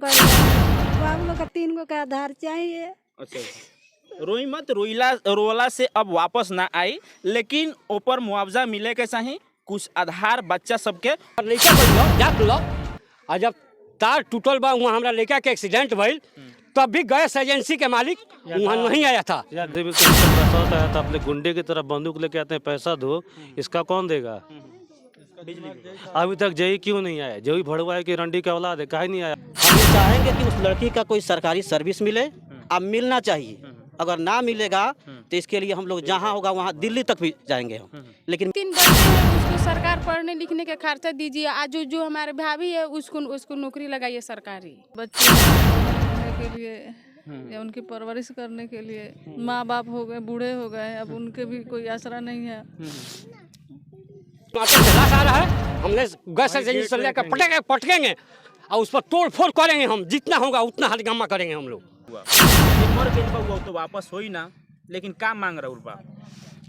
कर बाबू लोग का 3 गो का आधार चाहिए। अच्छा, रोई मत, रोला से अब वापस ना आई, लेकिन ऊपर मुआवजा मिले के चाही, कुछ आधार बच्चा सबके लड़का बन जात लो। और जब तार टूटल बा वहाँ हमारा लड़का के एक्सीडेंट भइल, तब भी गैस एजेंसी के मालिक वहाँ नहीं आया था। यार देवी को पैसा होता है तो अपने गुंडे की तरफ बंदूक लेके आते हैं, पैसा दो, इसका कौन देगा? अभी तक जय क्यों नहीं आया? जय भड़वा है कि रंडी का औलाद है, काहे नहीं आया? हम ये चाहेंगे कि उस लड़की का कोई सरकारी सर्विस मिले, अब मिलना चाहिए। अगर ना मिलेगा तो इसके लिए हम लोग जहाँ होगा वहाँ दिल्ली तक भी जाएंगे हम। लेकिन 3 बच्चे हैं, उसको सरकार पढ़ने लिखने का खर्चा दीजिए। आज जो हमारे भाभी है उसको नौकरी लगाइए सरकारी। बच्चे पढ़ने के लिए या उनकी परवरिश करने के लिए माँ बाप हो गए, बूढ़े हो गए, अब उनके भी कोई आसरा नहीं है। लाश आ रहा है, हमने गैस एजेंसी से लेकर पटकेंगे और उस पर तोड़ फोड़ करेंगे। हम जितना होगा उतना हंगामा करेंगे हम लोग। मर गइल बा वो तो वापस होई ना, लेकिन का मांग रहा बा?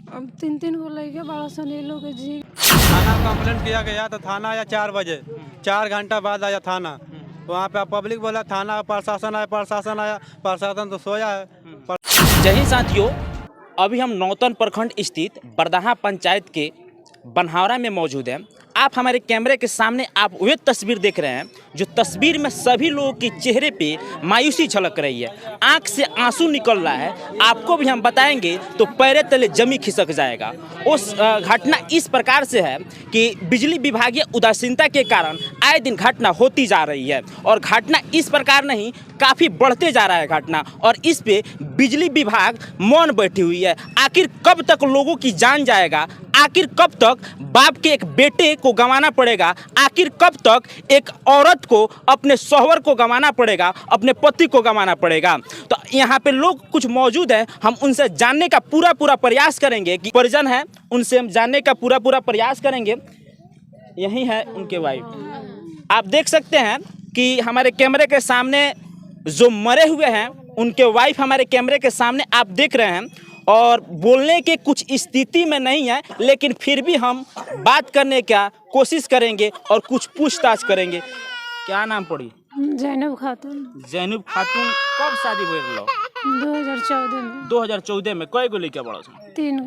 अब 3 गो लड़के बड़ा सन ये लोग जी। थाना कंप्लेंट किया गया तो थाना आया 4 बजे, 4 घंटा बाद आया थाना। वहाँ पे पब्लिक बोला थाना प्रशासन आया, प्रशासन तो सोया है। जय हिंद साथियों, अभी हम नौतन प्रखंड स्थित बरदाहा पंचायत के बनहावरा में मौजूद हैं। आप हमारे कैमरे के सामने आप वह तस्वीर देख रहे हैं जो तस्वीर में सभी लोगों के चेहरे पे मायूसी झलक रही है, आंख से आंसू निकल रहा है। आपको भी हम बताएंगे तो पैरे तले जमी खिसक जाएगा। उस घटना इस प्रकार से है कि बिजली विभागीय उदासीनता के कारण आए दिन घटना होती जा रही है, और घटना इस प्रकार नहीं, काफ़ी बढ़ते जा रहा है घटना, और इस पे बिजली विभाग मौन बैठी हुई है। आखिर कब तक लोगों की जान जाएगा? आखिर कब तक बाप के एक बेटे को गंवाना पड़ेगा? आखिर कब तक एक औरत को अपने शौहर को गंवाना पड़ेगा, अपने पति को गंवाना पड़ेगा? तो यहाँ पे लोग कुछ मौजूद हैं, हम उनसे जानने का पूरा प्रयास करेंगे कि परिजन है, उनसे हम जानने का पूरा प्रयास करेंगे। यही है उनके वाइफ। आप देख सकते हैं कि हमारे कैमरे के सामने जो मरे हुए हैं उनके वाइफ हमारे कैमरे के सामने आप देख रहे हैं, और बोलने के कुछ स्थिति में नहीं है, लेकिन फिर भी हम बात करने का कोशिश करेंगे और कुछ पूछताछ करेंगे। क्या नाम पड़ी? जैनब खातून। जैनब खातून। कब शादी भइल रहो? 2014 में। 2014 में। कई गो लड़का बड़ा सन? 3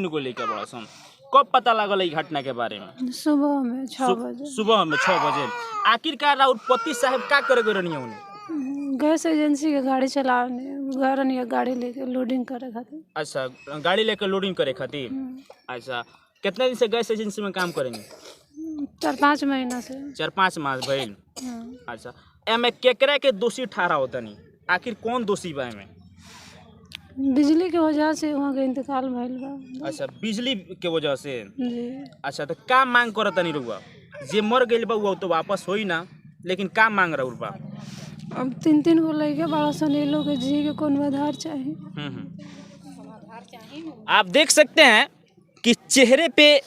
गो लड़का बड़ा सन। कब पता लागल ई घटना के बारे में? सुबह में 6 बजे। सुबह में 6 बजे। आखिरकार और पति साहब का करे रहनी उन्हें? गैस एजेंसी के गाड़ी चलाने घर नहीं, गाड़ी लेके लोडिंग करे खातिर। अच्छा, गाड़ी लेकर लोडिंग करे खातिर। अच्छा, कितने दिन से गैस एजेंसी में काम करेंगे? 4-5 महीना से। 4-5 माह भइल। अच्छा, एमे केकरा के दोषी ठहरा होता नहीं? आखिर कौन दोषी बा एमे? बिजली के वजह से वहाँ के इंतकाल भइल बा। अच्छा, बिजली के वजह से जी। अच्छा, तो का मांग करता नहीं रहुआ? जे मर गइल बा वो तो वापस होई ना, लेकिन का मांग रहा बा? अब 3 गो लड़के बड़ा सन ये लोग जी के कौन आधार चाहिए। आप देख सकते हैं कि चेहरे पे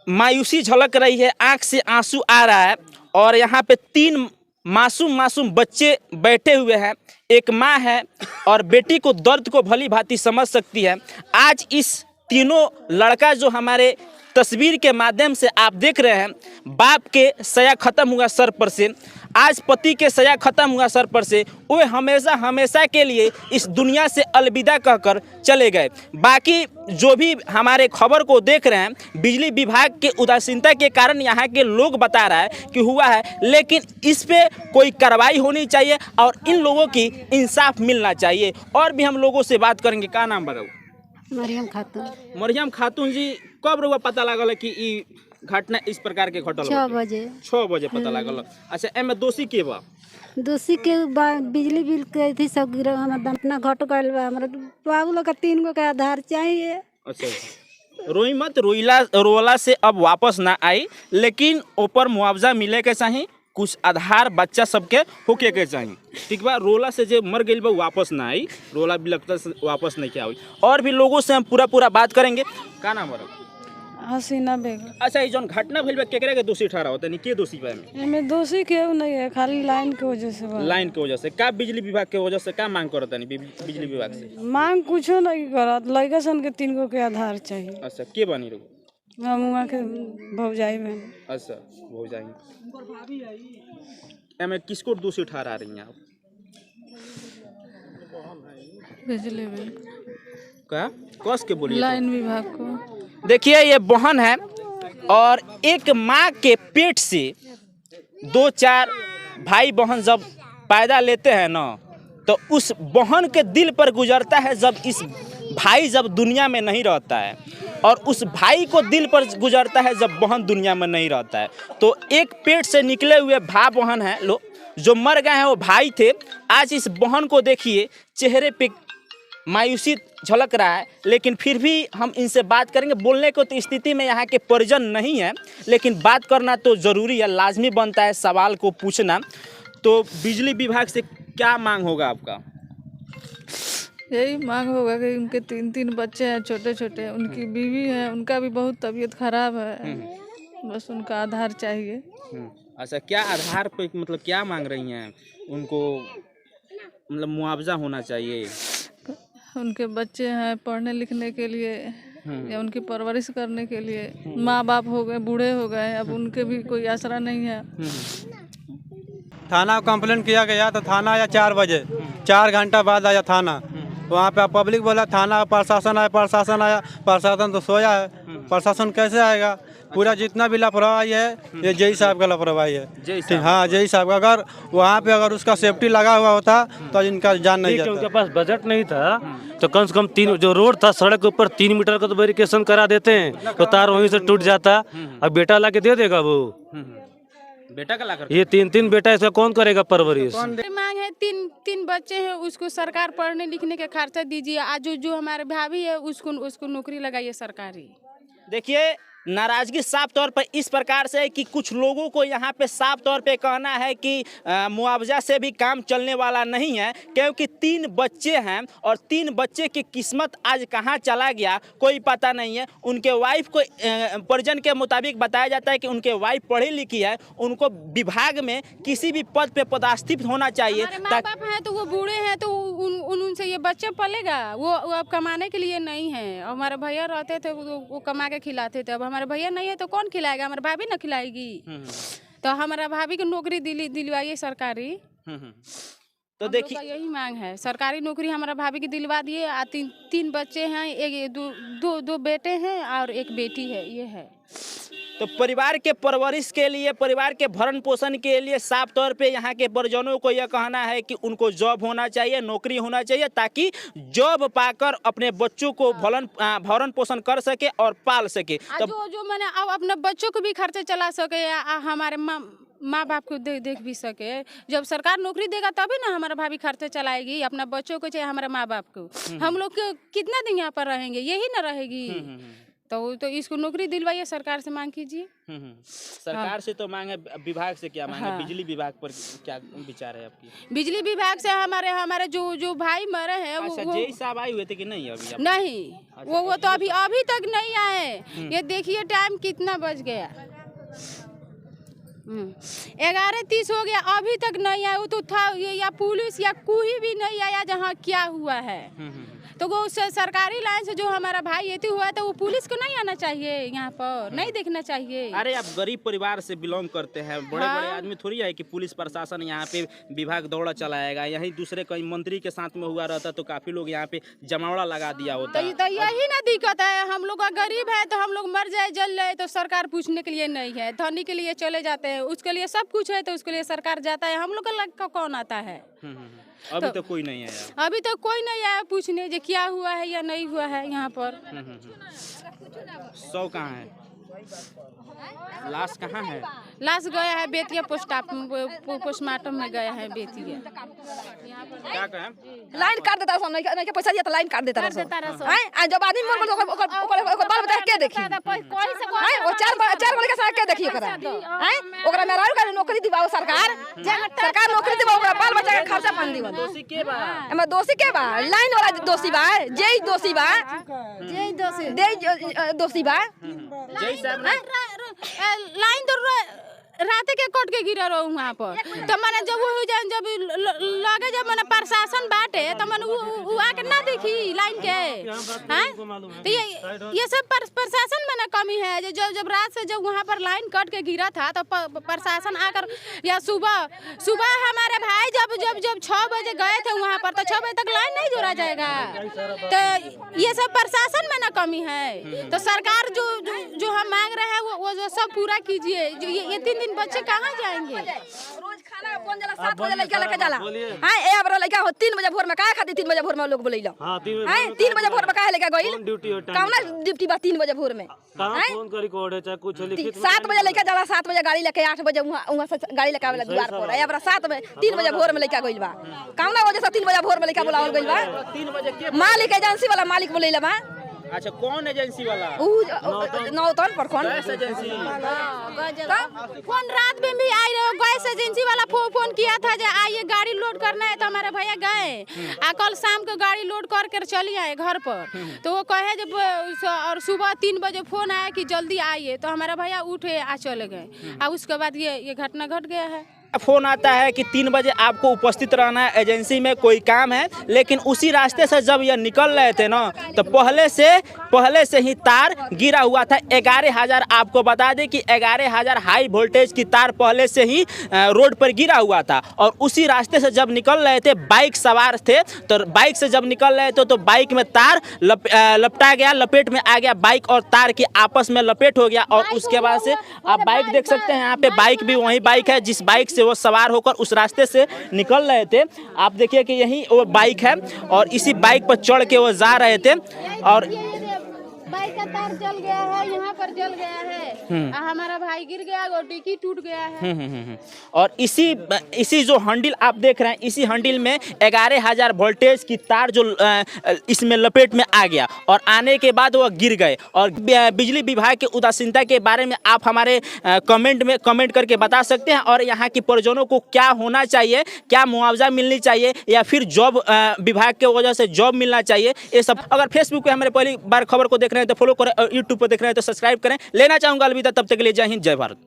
मायूसी झलक रही है, आंख से आंसू आ रहा है, और यहाँ पे 3 मासूम बच्चे बैठे हुए हैं। एक माँ है और बेटी को दर्द को भली भांति समझ सकती है। आज इस तीनों लड़का जो हमारे तस्वीर के माध्यम से आप देख रहे हैं, बाप के सया खत्म हुआ सर पर से, आज पति के सया खत्म हुआ सर पर से, वो हमेशा के लिए इस दुनिया से अलविदा कहकर चले गए। बाकी जो भी हमारे खबर को देख रहे हैं, बिजली विभाग के उदासीनता के कारण यहाँ के लोग बता रहा है कि हुआ है, लेकिन इस पे कोई कार्रवाई होनी चाहिए और इन लोगों की इंसाफ मिलना चाहिए। और भी हम लोगों से बात करेंगे। क्या नाम बताओ? मरियम खातून। मरियम खातून जी, कब रहुआ पता लागल कि ई घटना इस प्रकार के घटल? 6 बजे। 6 बजे पता लागल। अच्छा, एमे दोषी के बा? दोषी के बिजली बिल के थी सब गिरा, हमारा इतना घट गइल बा। हमारा बाबू लोग का 3 गो का आधार चाहिए। अच्छा, रोई मत, रोला से अब वापस ना आई, लेकिन ऊपर मुआवजा मिले के चाही, कुछ आधार बच्चा सबके होके के चाहिए। ठीक बा? रोला से जो मर गई बा वापस ना आई, रोला बिलखता से वापस नहीं क्या हुई। और भी लोगों से हम पूरा बात करेंगे। का नाम है? हसीना बेगम। अच्छा, ये जो घटना भइल बा केकरा के दोषी ठहरा होता नहीं? के दोषी बा एमे? एमे दोषी केहू नहीं है, खाली लाइन के वजह से बा। लाइन के वजह से? का बिजली विभाग के वजह से का मांग करता नहीं बिजली विभाग से? मांग कुछो नहीं करत, लड़का सन के 3 गो के आधार चाहिए। अच्छा, के बनी रहो? हम वहाँ के भौजाई में। अच्छा, भौजाई। में किसको दोषी ठहरा रही हैं आप? बिजली बिल क्या कस के बोलिए? लाइन विभाग को। देखिए ये बहन है और एक माँ के पेट से 2-4 भाई बहन जब पैदा लेते हैं ना, तो उस बहन के दिल पर गुजरता है जब इस भाई जब दुनिया में नहीं रहता है, और उस भाई को दिल पर गुजरता है जब बहन दुनिया में नहीं रहता है। तो एक पेट से निकले हुए भाई बहन हैं लो जो मर गए हैं, वो भाई थे। आज इस बहन को देखिए चेहरे पे मायूसी झलक रहा है, लेकिन फिर भी हम इनसे बात करेंगे। बोलने को तो स्थिति में यहाँ के परिजन नहीं है, लेकिन बात करना तो ज़रूरी है, लाजमी बनता है सवाल को पूछना। तो बिजली विभाग से क्या मांग होगा आपका? यही मांग होगा कि उनके 3-3 बच्चे हैं छोटे छोटे, उनकी बीवी है, उनका भी बहुत तबीयत खराब है, बस उनका आधार चाहिए। अच्छा, क्या आधार पे मतलब क्या मांग रही हैं? उनको मतलब मुआवजा होना चाहिए। उनके बच्चे हैं पढ़ने लिखने के लिए या उनकी परवरिश करने के लिए, माँ बाप हो गए, बूढ़े हो गए, अब उनके भी कोई आसरा नहीं है। थाना कंप्लेंट किया गया तो थाना आया 4 बजे, 4 घंटा बाद आया थाना। वहाँ पे पब्लिक बोला थाना प्रशासन आया, प्रशासन तो सोया है। प्रशासन कैसे आएगा? पूरा जितना भी लापरवाही है ये जय साहब का लापरवाही है। हाँ, जय साहब का। अगर वहाँ पे अगर उसका सेफ्टी लगा हुआ होता तो इनका जान नहीं जाता। उनके पास बजट नहीं था तो कम से कम 3 जो रोड था सड़क के ऊपर 3 मीटर का तो बैरिकेशन करा देते हैं, तो तार वहीं से टूट जाता। अब बेटा ला के दे देगा वो, बेटा का लाकर ये 3-3 बेटा इसका कौन करेगा परवरिश? मांग है 3 बच्चे हैं, उसको सरकार पढ़ने लिखने का खर्चा दीजिए। आज जो हमारे भाभी है उसको नौकरी लगाइए सरकारी। देखिए नाराजगी साफ तौर पर इस प्रकार से है कि कुछ लोगों को यहाँ पे साफ तौर पे कहना है कि मुआवजा से भी काम चलने वाला नहीं है, क्योंकि 3 बच्चे हैं और 3 बच्चे की किस्मत आज कहाँ चला गया कोई पता नहीं है। उनके वाइफ को परिजन के मुताबिक बताया जाता है कि उनके वाइफ पढ़ी लिखी है, उनको विभाग में किसी भी पद पे पदस्थापित होना चाहिए। माँ बाप हैं तो वो बूढ़े हैं तो उनसे ये बच्चे पलेगा, वो अब कमाने के लिए नहीं है। हमारे भैया रहते थे वो कमा के खिलाते थे, अब हमारे भैया नहीं है तो कौन खिलाएगा? हमारे भाभी ना खिलाएगी। तो हमारा भाभी को नौकरी दिलवाइए सरकारी। तो देखिए यही मांग है, सरकारी नौकरी हमारा भाभी की दिलवा दिए। 3 बच्चे हैं, एक 2 बेटे हैं और एक बेटी है, ये है। तो परिवार के परवरिश के लिए, परिवार के भरण पोषण के लिए साफ तौर पे यहाँ के परिजनों को यह कहना है कि उनको जॉब होना चाहिए, नौकरी होना चाहिए, ताकि जॉब पाकर अपने बच्चों को भरण पोषण कर सके और पाल सके। तो जो मैंने अब अपने बच्चों को भी खर्चे चला सके, हमारे माँ बाप को देख भी सके। जब सरकार नौकरी देगा तभी ना हमारा भाभी खर्चे चलाएगी, अपना बच्चों को चाहे हमारे माँ बाप को। हम लोग कितना दिन यहाँ पर रहेंगे? यही ना रहेगी। तो इसको नौकरी दिलवाइए, सरकार से मांग कीजिए। सरकार से तो मांगे, विभाग से क्या मांगे? बिजली विभाग पर क्या विचार है आपकी? बिजली विभाग से हमारे जो भाई मरे हैं वो जय साहब आए हुए थे कि नहीं अभी? नहीं, वो तो अभी तक नहीं आए। ये देखिए टाइम कितना बज गया, 11:30 हो गया, अभी तक नहीं आया। वो तो था या पुलिस या कोई भी नहीं आया जहाँ क्या हुआ है। तो वो सरकारी लाइन से जो हमारा भाई ये हुआ है तो वो पुलिस को नहीं आना चाहिए, यहाँ पर नहीं देखना चाहिए। अरे आप गरीब परिवार से बिलोंग करते हैं, बड़े बड़े आदमी थोड़ी है कि पुलिस प्रशासन यहाँ पे विभाग दौड़ा चलाएगा। यही दूसरे कहीं मंत्री के साथ में हुआ रहता तो काफी लोग यहाँ पे जमावड़ा लगा दिया होता। तो यही ना दिक्कत है, हम लोग गरीब है तो हम लोग मर जाए जल जाए तो सरकार पूछने के लिए नहीं है। धनी के लिए चले जाते हैं, उसके लिए सब कुछ है तो उसके लिए सरकार जाता है। हम लोग का कौन आता है? अभी तो कोई नहीं आया। अभी तो कोई नहीं आया पूछने जो क्या हुआ है या नहीं हुआ है यहाँ पर। 100 कहाँ है? लाश कहाँ है? लाश गया है बेतिया पोस्टमार्टम में गया है बेतिया। क्या कहें? लाइन काट देता है, नहीं के पैसा दिया तो लाइन काट देता है। हैं जब आदमी मर गया ओकर बाल बच्चा के देखी हैं? वो 4 बड़े के साथ के देखी ओकरा हैं? ओकरा मेहरारू का नौकरी दिवाओ सरकार नौकरी दिवाओ, ओकरा बाल बच्चा के खर्चा पानी दिवा। दोषी के बा? एमे दोषी के बा? लाइन वाला दोषी बा, जय दोषी बा, दोषी बा। जय साहब लाइन तो रात के कट के गिरा रहो वहाँ पर। तो मैंने जब लगे जब मैंने प्रशासन बांटे तो मैंने आके ना देखी लाइन के हैं? तो ये सब प्रशासन में ना कमी है। जब रात से जब वहाँ पर लाइन कट के गिरा था तो प्रशासन आकर, या सुबह हमारे भाई जब 6 बजे गए थे वहाँ पर, तो 6 बजे तक लाइन नहीं जोड़ा जाएगा। तो ये सब प्रशासन में ना कमी है। तो सरकार जो हम मांग रहे हैं वो जो सब पूरा कीजिए। जो ये 3 दिन बच्चे कहाँ जाएंगे? रोज खाना कौन जाला 7 बजे लड़का लेके जाला हां ए अब लड़का हो 3 बजे भोर में काहे खाती 3 बजे भोर में लोग बोलैला हां 3 बजे भोर में काहे लेके गइल कौन ड्यूटी बा 3 बजे भोर में कहां फोन कर रिकॉर्ड है चाहे कुछ लिखित 7 बजे लेके जाला 7 बजे गाड़ी लेके 8 बजे वहां से गाड़ी लेके आवेला द्वार पर ए अब 7 बजे 3 बजे भोर में लेके गइल बा कौन वजह से 3 बजे भोर में लेके बुलावल गइल बा 3 बजे के मालिक एजेंसी वाला मालिक बोलैला बा। अच्छा कौन एजेंसी वाला? नौतन पर कौन गैस एजेंसी? फोन रात में भी आई रहे, गैस एजेंसी वाला फोन किया था जो आइए गाड़ी लोड करना है। तो हमारे भैया गए आ कल शाम को गाड़ी लोड करके चली आए घर पर। तो वो कहे जब और सुबह 3 बजे फोन आया कि जल्दी आइए, तो हमारा भैया उठे आ चले गए। और उसके बाद ये घटना घट गया है। फोन आता है कि 3 बजे आपको उपस्थित रहना है, एजेंसी में कोई काम है। लेकिन उसी रास्ते से जब यह निकल रहे थे ना, तो पहले से ही तार गिरा हुआ था। 11,000 आपको बता दें कि 11,000 हाई वोल्टेज की तार पहले से ही रोड पर गिरा हुआ था। और उसी रास्ते से जब निकल रहे थे, बाइक सवार थे, तो बाइक से जब निकल रहे थे तो बाइक में तार लपटा गया, लपेट में आ गया। बाइक और तार की आपस में लपेट हो गया। और उसके बाद से आप बाइक देख सकते हैं, यहाँ पे बाइक भी वही बाइक है जिस बाइक से वो सवार होकर उस रास्ते से निकल रहे थे। आप देखिए कि यही वो बाइक है और इसी बाइक पर चढ़ के वो जा रहे थे। और बाइक का तार जल गया है, यहाँ पर जल गया है। हमारा भाई गिर गया, वो डिक्की टूट गया है। और इसी जो हंडिल आप देख रहे हैं, इसी हंडिल में 11,000 वोल्टेज की तार जो इसमें लपेट में आ गया और आने के बाद वो गिर गए। और बिजली विभाग के उदासीनता के बारे में आप हमारे कमेंट करके बता सकते हैं। और यहाँ की परिजनों को क्या होना चाहिए, क्या मुआवजा मिलनी चाहिए, या फिर जॉब विभाग के वजह से जॉब मिलना चाहिए, ये सब। अगर फेसबुक पे हमारे पहली बार खबर को देख रहे हैं तो फॉलो करें, और यूट्यूब पर देख रहे हैं तो सब्सक्राइब करें। लेना चाहूँगा अलविदा, तब तक के लिए जय हिंद, जय भारत।